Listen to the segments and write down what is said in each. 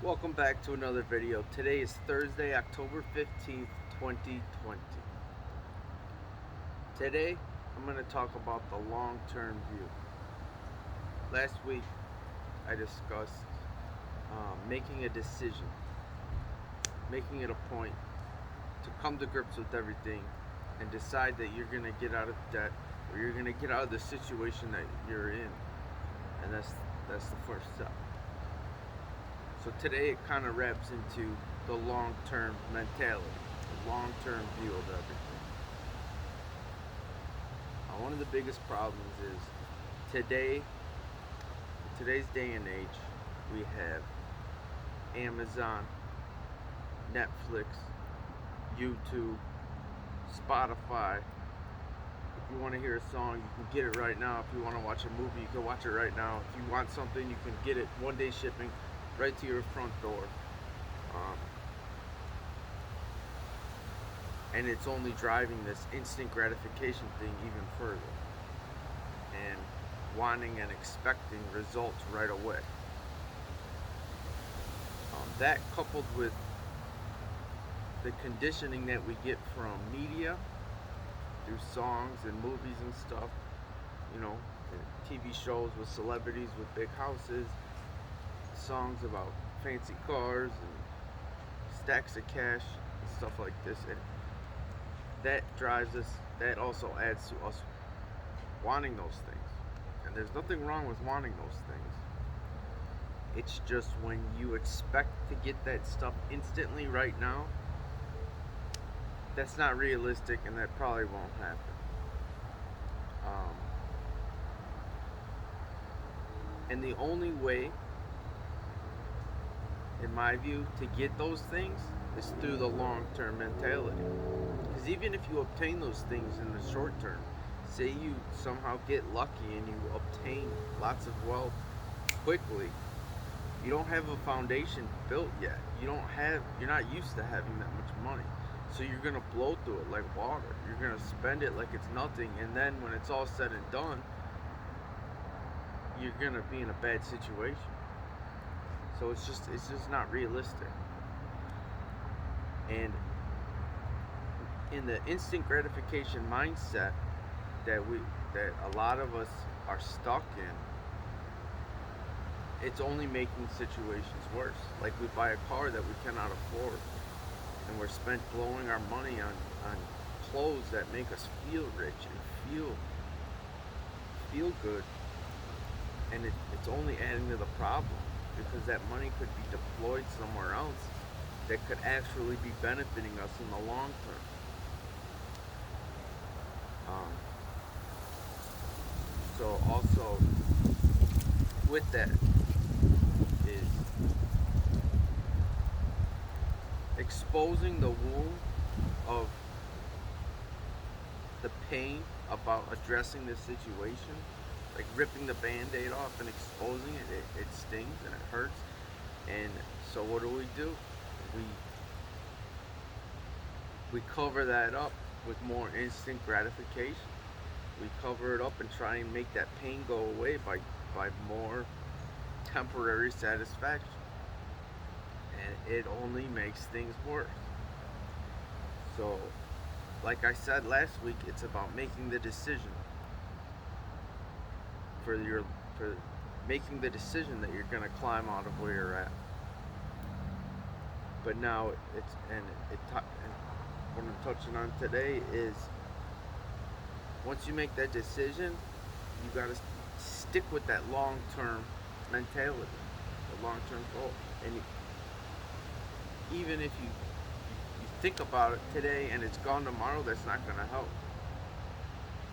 Welcome back to another video. Today is Thursday, October 15th, 2020. Today, I'm going to talk about the long-term view. Last week, I discussed making a decision, making it a point to come to grips with everything and decide that you're going to get out of debt or you're going to get out of the situation that you're in. And that's the first step. So today it kind of wraps into the long-term mentality, the long-term view of everything. One of the biggest problems is today's day and age, we have Amazon, Netflix, YouTube, Spotify. If you want to hear a song, you can get it right now. If you want to watch a movie, you can watch it right now. If you want something, you can get it one-day shipping right to your front door. And it's only driving this instant gratification thing even further and wanting and expecting results right away. That coupled with the conditioning that we get from media through songs and movies and stuff, TV shows with celebrities with big houses, songs about fancy cars and stacks of cash and stuff like this, and that drives us. That also adds to us wanting those things, and there's nothing wrong with wanting those things. It's just when you expect to get that stuff instantly right now, that's not realistic, and that probably won't happen. And the only way, in my view, to get those things is through the long-term mentality. Because even if you obtain those things in the short term, say you somehow get lucky and you obtain lots of wealth quickly, you don't have a foundation built yet. You're not used to having that much money. So you're gonna blow through it like water. You're gonna spend it like it's nothing, and then when it's all said and done, you're gonna be in a bad situation. So it's just not realistic. And in the instant gratification mindset that a lot of us are stuck in, it's only making situations worse. Like we buy a car that we cannot afford, and we're blowing our money on clothes that make us feel rich and feel good, and it's only adding to the problem, because that money could be deployed somewhere else that could actually be benefiting us in the long term. So also with that is exposing the wound of the pain about addressing this situation, like ripping the band-aid off and exposing it. It stings and it hurts. And so what do? We cover that up with more instant gratification. We cover it up and try and make that pain go away by more temporary satisfaction. And it only makes things worse. So, like I said last week, it's about making the decision for making the decision that you're going to climb out of where you're at. But now and what I'm touching on today is, once you make that decision, you got to stick with that long-term mentality, the long-term goal. And even if you think about it today and it's gone tomorrow, that's not going to help.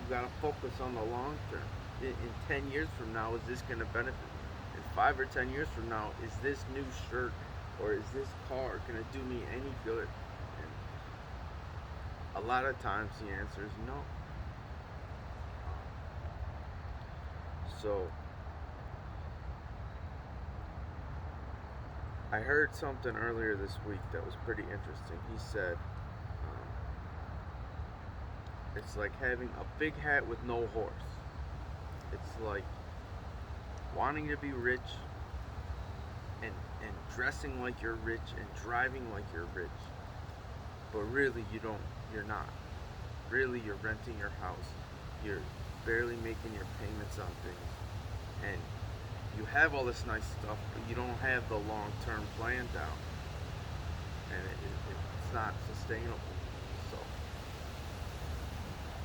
You got to focus on the long term. In 10 years from now, is this going to benefit me? In 5 or 10 years from now, is this new shirt or is this car going to do me any good? And a lot of times the answer is no. So I heard something earlier this week that was pretty interesting. He said, it's like having a big hat with no horse. It's like wanting to be rich and dressing like you're rich and driving like you're rich, but really you're not. Really, you're renting your house, you're barely making your payments on things, and you have all this nice stuff, but you don't have the long-term plan down, and it's not sustainable. So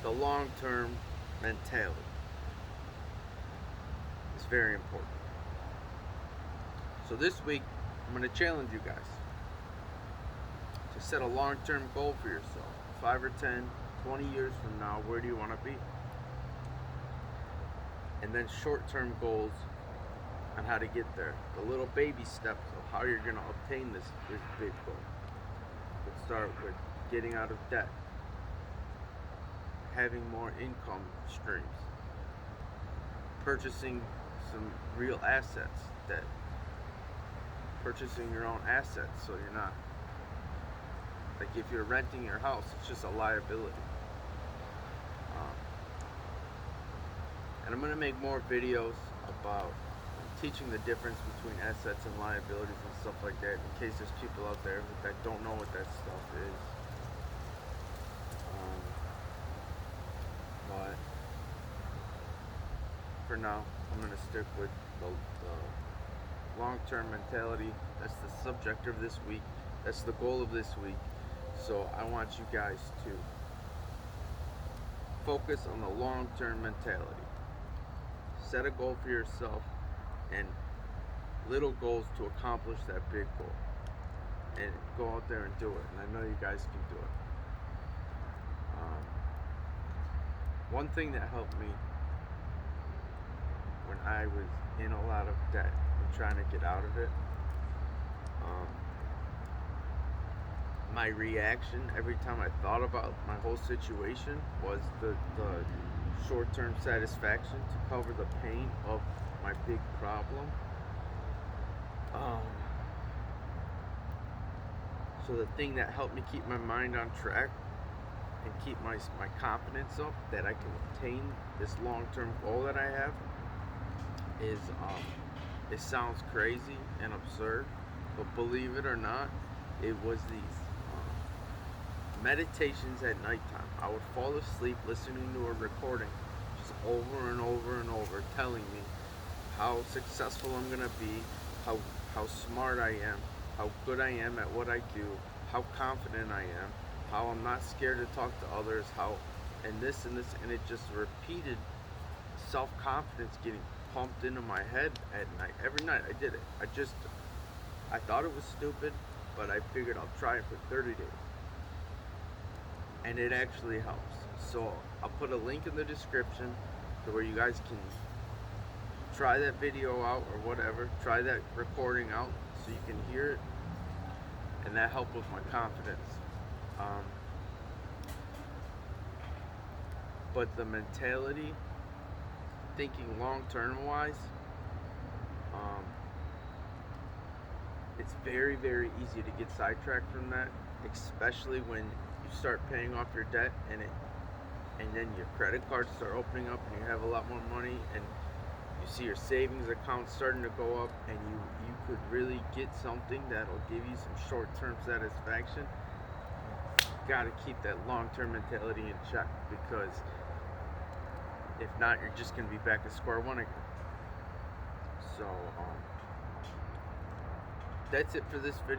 the long-term mentality is very important. So this week, I'm going to challenge you guys to set a long-term goal for yourself. 5 or 10, 20 years from now, where do you want to be? And then short-term goals on how to get there. The little baby steps of how you're going to obtain this big goal. Let's start with getting out of debt, having more income streams, purchasing some real assets, purchasing your own assets, so you're not, like if you're renting your house, it's just a liability. And I'm going to make more videos about teaching the difference between assets and liabilities and stuff like that, in case there's people out there that don't know what that stuff is. But for now, I'm going to stick with the long-term mentality. That's the subject of this week. That's the goal of this week. So I want you guys to focus on the long-term mentality. Set a goal for yourself and little goals to accomplish that big goal. And go out there and do it. And I know you guys can do it. One thing that helped me when I was in a lot of debt and trying to get out of it, my reaction every time I thought about my whole situation was the short-term satisfaction to cover the pain of my big problem. So the thing that helped me keep my mind on track and keep my confidence up that I can obtain this long-term goal that I have is, it sounds crazy and absurd, but believe it or not, it was these meditations at nighttime. I would fall asleep listening to a recording just over and over and over telling me how successful I'm gonna be, how smart I am, how good I am at what I do, how confident I am, how I'm not scared to talk to others, how and this, and it just repeated self-confidence getting pumped into my head at night. Every night I did it. I thought it was stupid, but I figured I'll try it for 30 days. And it actually helps. So I'll put a link in the description to where you guys can try that video out or whatever. Try that recording out so you can hear it. And that helped with my confidence. But the mentality, thinking long-term wise, it's very, very easy to get sidetracked from that, especially when you start paying off your debt and then your credit cards start opening up and you have a lot more money and you see your savings account starting to go up and you could really get something that'll give you some short-term satisfaction. You gotta keep that long-term mentality in check, because if not, you're just gonna be back at square one again. So that's it for this video.